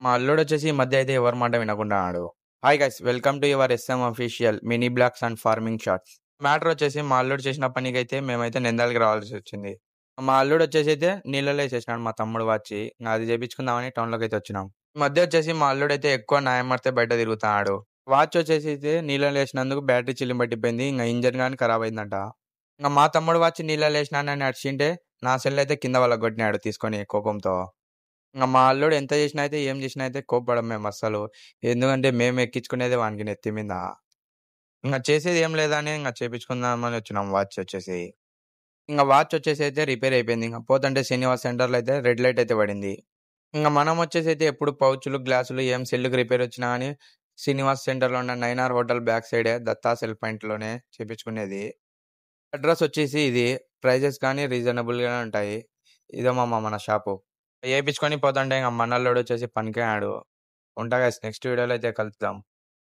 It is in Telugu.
మా అల్లుడొచ్చేసి ఈ మధ్య అయితే ఎవరి మాట వినకుండా ఉన్నాడు. Hi guys! Welcome to your SM official mini blogs and farming shorts. Matter వచ్చేసి మా అల్లుడు చేసిన పనికైతే మేమైతే నిందలకి రావాల్సొచ్చింది. మా అల్లుడొచ్చేసి అయితే నీళ్ళలో ఏసేసినాడు మా తమ్ముడు వచ్చి. ఇంగ అది చేపించుకుందామని టౌన్‌లోకైతే వచ్చినాం. ఈ మధ్య వచ్చేసి మా అల్లుడైతే ఎక్కువ న్యాయమరితే బయట తిరుగుతున్నాడు. వాచ్ వచ్చేసి అయితే నీళ్ళలో ఏసినందుకు బ్యాటరీ చిల్లులు పట్టిపోయింది. ఇంగ ఇంజిన్ గాని ఖరాబ్ అయిందంట. ఇంగ మా తమ్ముడు వాచ్ నీళ్ళలో ఏసినానని అరిచింటే నా సెల్ అయితే కింద పలగొట్టినాడు తీసుకొని కోపంతో. ఇంగ మా అల్లుడు ఎంత జేసినా అయితే, ఏం జేసినా అయితే కోప్పడం మేమస్సలు. ఎందుకంటే మేము ఎక్కించుకునేదే వానికి నెత్తి మీద. ఇంగ చేసేది ఏం లేదని ఇంగ చేపించుకుందామని వచ్చినాం వాచ్ వచ్చేసి. ఇంగ వాచ్ వచ్చేసి అయితే రిపేర్ అయిపోయింది. ఇంగ పోతంటే శ్రీనివాస్ సెంటర్‌లో అయితే రెడ్ లైట్ అయితే పడింది. ఇంగ మనం వచ్చేసి అయితే ఎప్పుడు పౌచులు, గ్లాసులు ఏం సెల్‌కి రిపేర్ వచ్చినా గాని శ్రీనివాస్ సెంటర్‌లో ఉన్న నైనార్ హోటల్ బ్యాక్ సైడే దత్తా సెల్ పాయింట్‌లోనే చేపించుకునేది. అడ్రెస్ వచ్చేసి ఇది. ప్రైజెస్ కానీ రీజనబుల్‌గానే ఉంటాయి. ఇదే మామ మన షాపు. ఏపిచ్చుకొని పోతుంటే ఇంగ మనోళ్ళోడొచ్చేసి పనికిరాడు. ఉంటా గైస్ నెక్స్ట్ వీడియోలో అయితే కలుద్దాం.